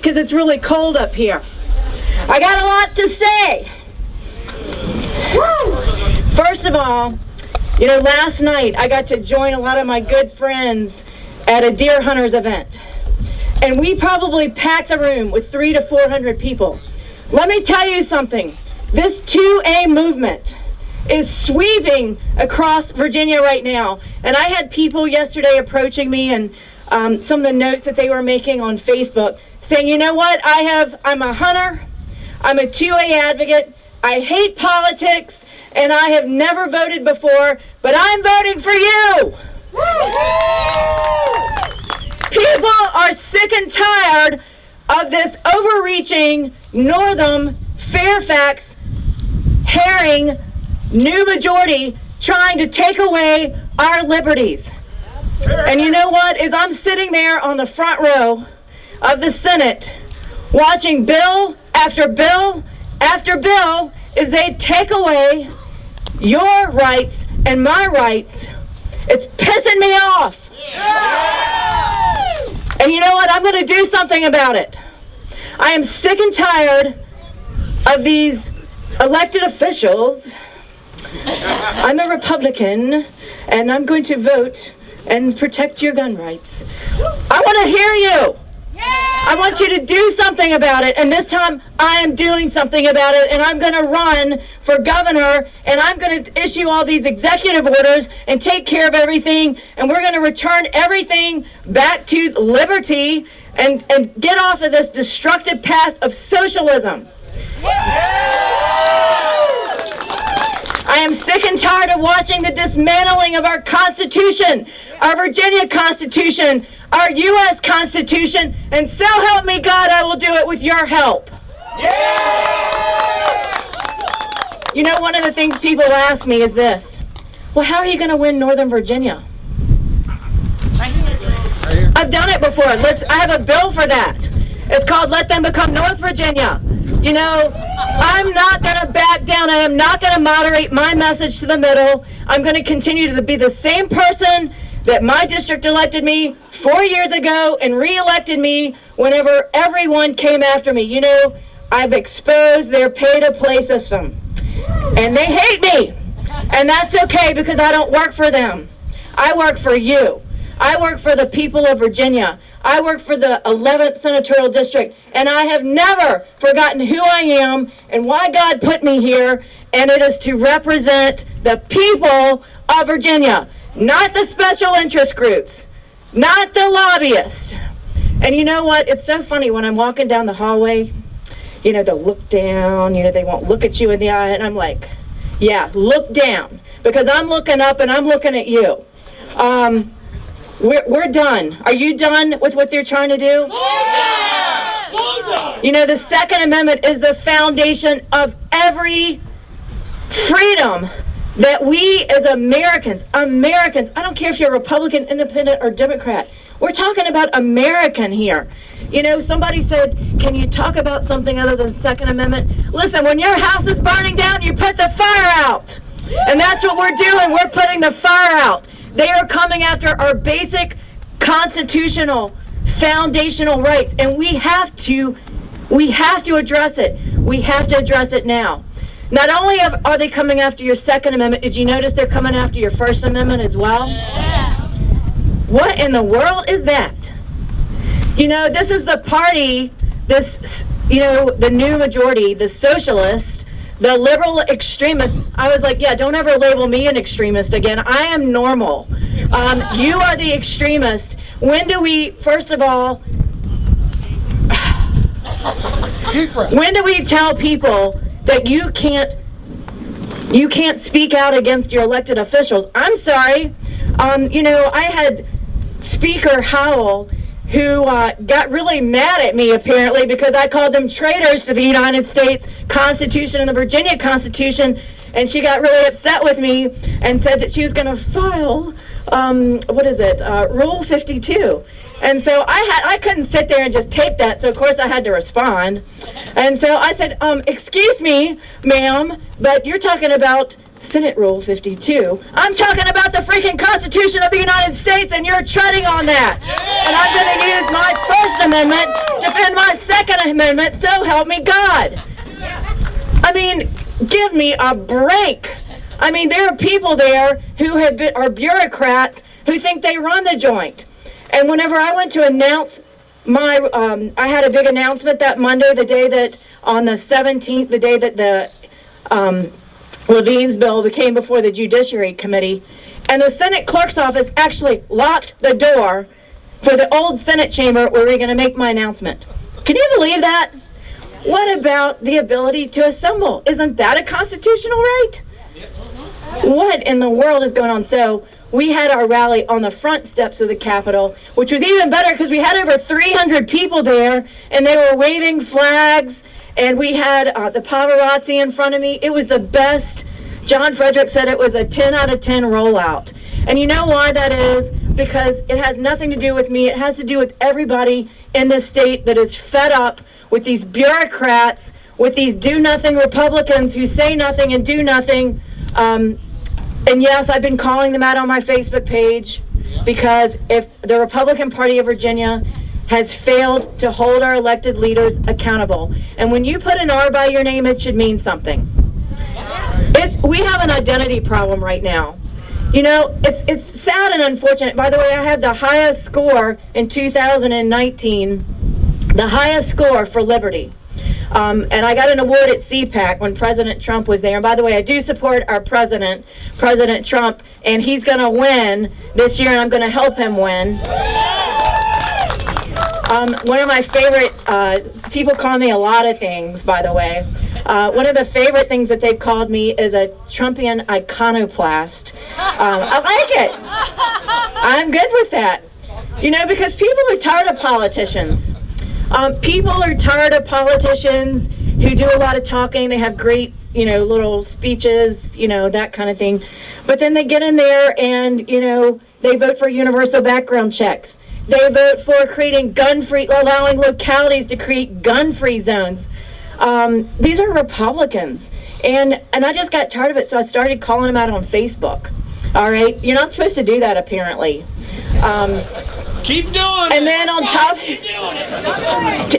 because it's really cold up here. I got a lot to say. First of all, last night I got to join a lot of my good friends at a deer hunters event. And we probably packed the room with 300 to 400 people. Let me tell you something. This 2A movement is sweeping across Virginia right now. And I had people yesterday approaching me and some of the notes that they were making on Facebook saying, you know what, I'm a hunter, I'm a 2A advocate, I hate politics, and I have never voted before, but I'm voting for you. People are sick and tired of this overreaching Northam, Fairfax, Herring, new majority trying to take away our liberties. And you know what? As I'm sitting there on the front row of the Senate, watching bill after bill after bill as they take away your rights and my rights, it's pissing me off. And you know what? I'm going to do something about it. I am sick and tired of these elected officials. I'm a Republican, and I'm going to vote and protect your gun rights. I want to hear you. I want you to do something about it, and this time I am doing something about it, and I'm going to run for governor, and I'm going to issue all these executive orders and take care of everything, and we're going to return everything back to liberty and get off of this destructive path of socialism. I am sick and tired of watching the dismantling of our Constitution, our Virginia Constitution, our U.S. Constitution, and so help me God, I will do it with your help. You know, one of the things people ask me is this: well, how are you going to win Northern Virginia? I've done it before. I have a bill for that. It's called Let Them Become North Virginia. You know, I'm not going to back down. I am not going to moderate my message to the middle. I'm going to continue to be the same person that my district elected me 4 years ago and re-elected me whenever everyone came after me. You know, I've exposed their pay-to-play system. And they hate me. And that's okay because I don't work for them. I work for you. I work for the people of Virginia. I work for the 11th Senatorial District, and I have never forgotten who I am and why God put me here, and it is to represent the people of Virginia, not the special interest groups, not the lobbyists. And you know what? It's so funny when I'm walking down the hallway, you know, they'll look down, you know, they won't look at you in the eye, and I'm like, yeah, look down, because I'm looking up and I'm looking at you. We're done. Are you done with what they're trying to do? Yeah. You know, the Second Amendment is the foundation of every freedom that we as Americans, I don't care if you're Republican, Independent, or Democrat, we're talking about American here. You know, somebody said, can you talk about something other than Second Amendment? Listen, when your house is burning down, you put the fire out. And that's what we're doing. We're putting the fire out. They are coming after our basic constitutional foundational rights, and we have to address it. We have to address it now. Not only are they coming after your Second Amendment, did you notice they're coming after your First Amendment as well? Yeah. What in the world is that? You know, this is the party, the new majority, the socialists, the liberal extremist. I was like, yeah, don't ever label me an extremist again. I am normal. You are the extremist. When do we, first of all, when do we tell people that you can't speak out against your elected officials? I'm sorry. You know, I had Speaker Howell, who got really mad at me, apparently, because I called them traitors to the United States Constitution and the Virginia Constitution, and she got really upset with me and said that she was going to file, Rule 52. And so I couldn't sit there and just take that, so of course I had to respond. And so I said, excuse me, ma'am, but you're talking about Senate Rule 52. I'm talking about the freaking Constitution of the United States, and you're treading on that. And I'm going to use my First Amendment to defend my Second Amendment, so help me God. I mean, give me a break. I mean, there are people there who are bureaucrats who think they run the joint. And whenever I went to announce I had a big announcement that Monday, the day that, on the 17th, the day that the Levine's bill came before the Judiciary Committee, and the Senate Clerk's office actually locked the door for the old Senate chamber where we were going to make my announcement. Can you believe that? What about the ability to assemble? Isn't that a constitutional right? What in the world is going on? So we had our rally on the front steps of the Capitol, which was even better because we had over 300 people there, and they were waving flags, and we had the paparazzi in front of me. It was the best. John Frederick said it was a 10 out of 10 rollout. And you know why that is? Because it has nothing to do with me. It has to do with everybody in this state that is fed up with these bureaucrats, with these do-nothing Republicans who say nothing and do nothing. And yes, I've been calling them out on my Facebook page, because if the Republican Party of Virginia has failed to hold our elected leaders accountable, and when you put an R by your name, it should mean something. We have an identity problem right now. You know, it's sad and unfortunate. By the way, I had the highest score in 2019, the highest score for liberty. And I got an award at CPAC when President Trump was there. And by the way, I do support our president, President Trump, and he's going to win this year, and I'm going to help him win. One of my favorite, people call me a lot of things, by the way. One of the favorite things that they've called me is a Trumpian iconoclast. I like it. I'm good with that. You know, because people are tired of politicians. People are tired of politicians who do a lot of talking. They have great, you know, little speeches, you know, that kind of thing. But then they get in there and, you know, they vote for universal background checks. They vote for creating gun-free, allowing localities to create gun-free zones. These are Republicans. And I just got tired of it, so I started calling them out on Facebook. All right? You're not supposed to do that, apparently. Keep doing it. And then on top,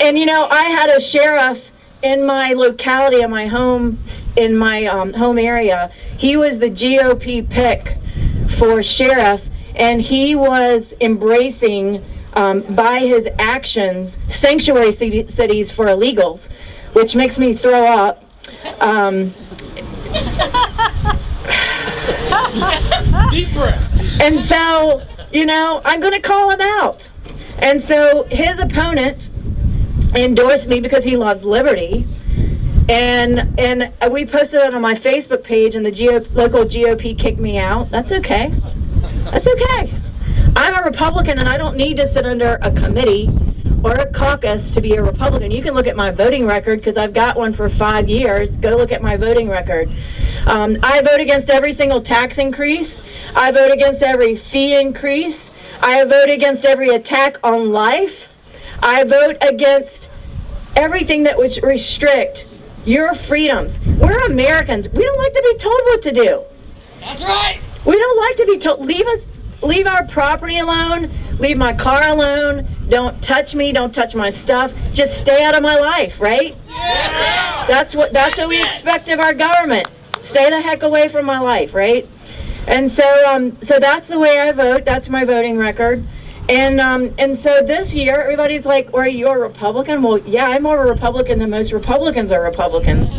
and you know, I had a sheriff in my locality, in my home area. He was the GOP pick for sheriff, and he was embracing, by his actions, sanctuary cities for illegals, which makes me throw up. Deep breath. And so, you know, I'm going to call him out. And so his opponent endorsed me because he loves liberty. And we posted it on my Facebook page, and the local GOP kicked me out. That's okay. That's okay. I'm a Republican, and I don't need to sit under a committee or a caucus to be a Republican. You can look at my voting record, because I've got one for 5 years. Go look at my voting record. I vote against every single tax increase. I vote against every fee increase. I vote against every attack on life. I vote against everything that would restrict your freedoms. We're Americans. We don't like to be told what to do. That's right. We don't like to be told. Leave our property alone. Leave my car alone. Don't touch me. Don't touch my stuff. Just stay out of my life, right? Yeah. That's what we expect of our government. Stay the heck away from my life, right? And so that's the way I vote. That's my voting record. And so this year, everybody's like, "Are you a Republican?" Well, yeah, I'm more a Republican than most Republicans are Republicans.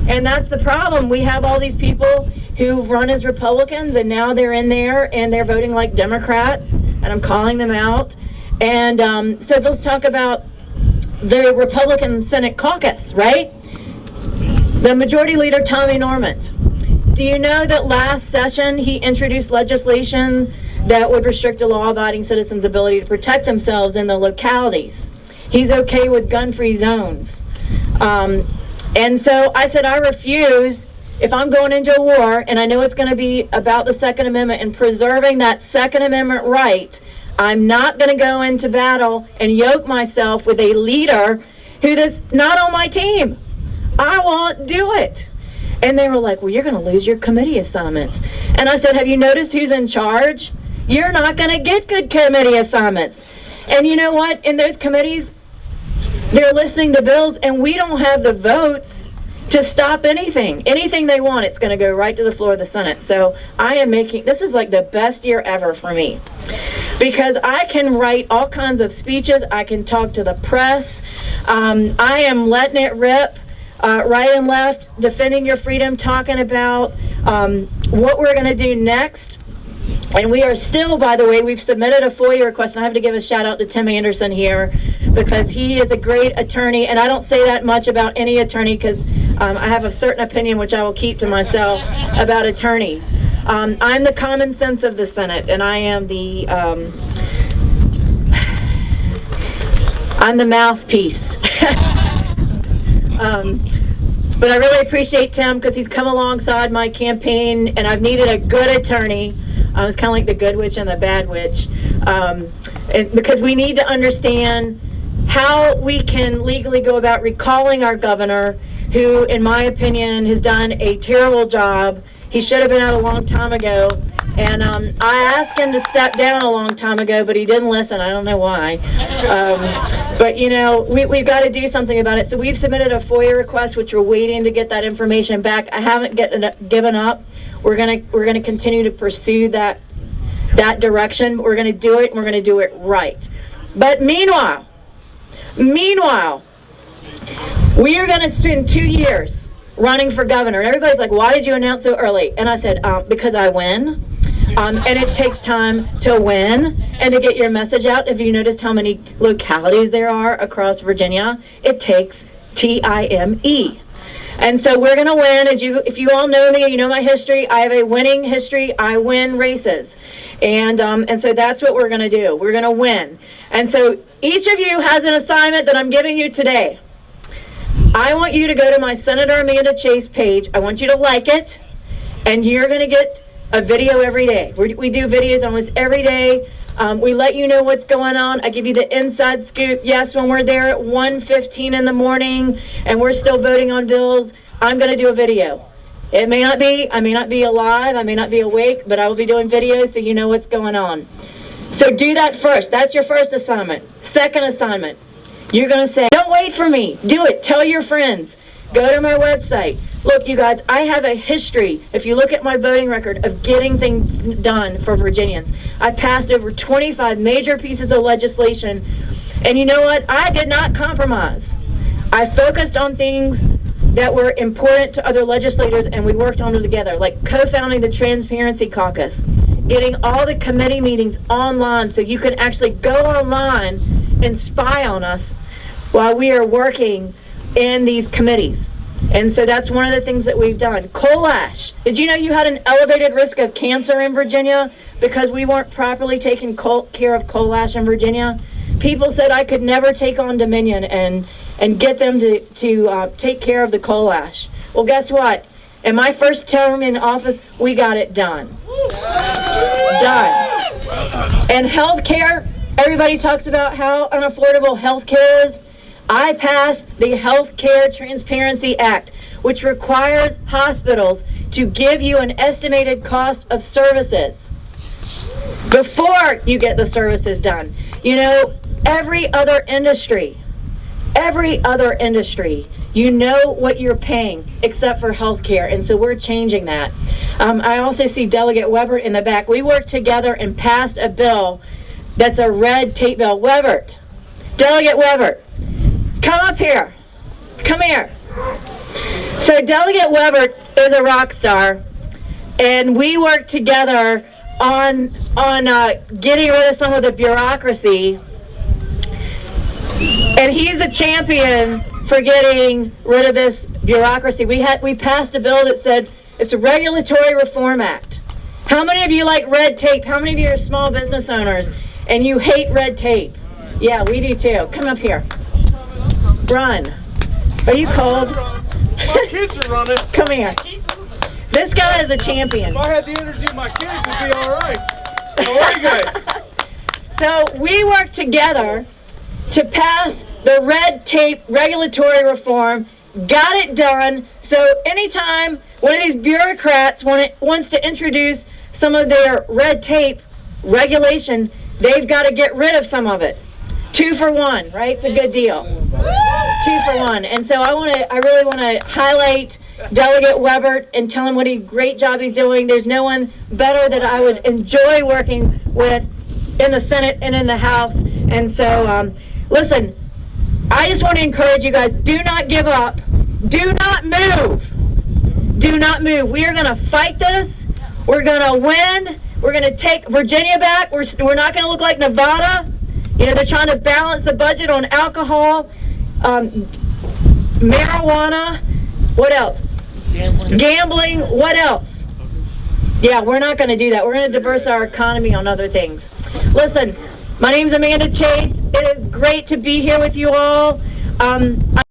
And that's the problem. We have all these people who run as Republicans, and now they're in there and they're voting like Democrats, and I'm calling them out. And so let's talk about the Republican Senate caucus, right? The Majority Leader, Tommy Norment. Do you know that last session he introduced legislation that would restrict a law-abiding citizen's ability to protect themselves in the localities? He's okay with gun-free zones. And so I said, I refuse. If I'm going into a war, and I know it's going to be about the Second Amendment and preserving that Second Amendment right, I'm not going to go into battle and yoke myself with a leader who is not on my team. I won't do it. And they were like, well, you're going to lose your committee assignments. And I said, have you noticed who's in charge? You're not going to get good committee assignments. And you know what? In those committees, they're listening to bills, and we don't have the votes to stop anything. Anything they want, it's going to go right to the floor of the Senate. So I am this is like the best year ever for me. Because I can write all kinds of speeches. I can talk to the press. I am letting it rip. Right and left, defending your freedom, talking about what we're going to do next. And we are still, by the way, we've submitted a FOIA request, and I have to give a shout out to Tim Anderson here because he is a great attorney, and I don't say that much about any attorney because I have a certain opinion which I will keep to myself about attorneys. I'm the common sense of the Senate, and I am I'm the mouthpiece. But I really appreciate Tim because he's come alongside my campaign, and I've needed a good attorney. It's kind of like the good witch and the bad witch, because we need to understand how we can legally go about recalling our governor, who, in my opinion, has done a terrible job. He should have been out a long time ago, and I asked him to step down a long time ago, but he didn't listen. I don't know why. But you know, we've got to do something about it. So we've submitted a FOIA request, which we're waiting to get that information back. I haven't given up. We're gonna continue to pursue that direction. We're gonna do it, and we're gonna do it right. But meanwhile, we are gonna spend 2 years running for governor. And everybody's like, why did you announce so early? And I said, because I win. And it takes time to win and to get your message out. If you noticed how many localities there are across Virginia, it takes time. And so we're going to win. If you all know me, you know my history. I have a winning history. I win races. And so that's what we're going to do. We're going to win. And so each of you has an assignment that I'm giving you today. I want you to go to my Senator Amanda Chase page. I want you to like it. And you're going to get a video every day. We do videos almost every day. We let you know what's going on. I give you the inside scoop. Yes, when we're there at 1:15 in the morning and we're still voting on bills, I'm going to do a video. I may not be alive, I may not be awake, but I will be doing videos so you know what's going on. So do that first. That's your first assignment. Second assignment, you're going to say, don't wait for me. Do it. Tell your friends. Go to my website. Look, you guys, I have a history, if you look at my voting record, of getting things done for Virginians. I passed over 25 major pieces of legislation, and you know what? I did not compromise. I focused on things that were important to other legislators, and we worked on them together, like co-founding the Transparency Caucus, getting all the committee meetings online so you can actually go online and spy on us while we are working in these committees. And so that's one of the things that we've done. Coal ash. Did you know you had an elevated risk of cancer in Virginia because we weren't properly taking care of coal ash in Virginia? People said I could never take on Dominion and get them to take care of the coal ash. Well, guess what? In my first term in office, we got it done. Done. And health care, everybody talks about how unaffordable health care is. I passed the Health Care Transparency Act, which requires hospitals to give you an estimated cost of services before you get the services done. You know, every other industry, you know what you're paying except for healthcare, and so we're changing that. I also see Delegate Weber in the back. We worked together and passed a bill that's a red tape bill. Delegate Weber, come up here. Come here. So Delegate Weber is a rock star, and we worked together on getting rid of some of the bureaucracy. And he's a champion for getting rid of this bureaucracy. We passed a bill that said it's a Regulatory Reform Act. How many of you like red tape? How many of you are small business owners and you hate red tape? Yeah, we do too. Come up here. Run. Are you cold? My kids are running. Come here. This guy is a champion. If I had the energy of my kids, it'd be all right. How are you guys? So we worked together to pass the red tape regulatory reform, got it done, so So anytime one of these bureaucrats wants to introduce some of their red tape regulation, they've got to get rid of some of it. 2 for 1, right? It's a good deal. 2 for 1. And so I really want to highlight Delegate Weber and tell him what a great job he's doing. There's no one better that I would enjoy working with in the Senate and in the House. And so, listen, I just want to encourage you guys, do not give up. Do not move. Do not move. We are going to fight this. We're going to win. We're going to take Virginia back. We're not going to look like Nevada. You know, they're trying to balance the budget on alcohol, marijuana, what else? Gambling, what else? Yeah, we're not going to do that. We're going to diverse our economy on other things. Listen, my name's Amanda Chase. It is great to be here with you all. I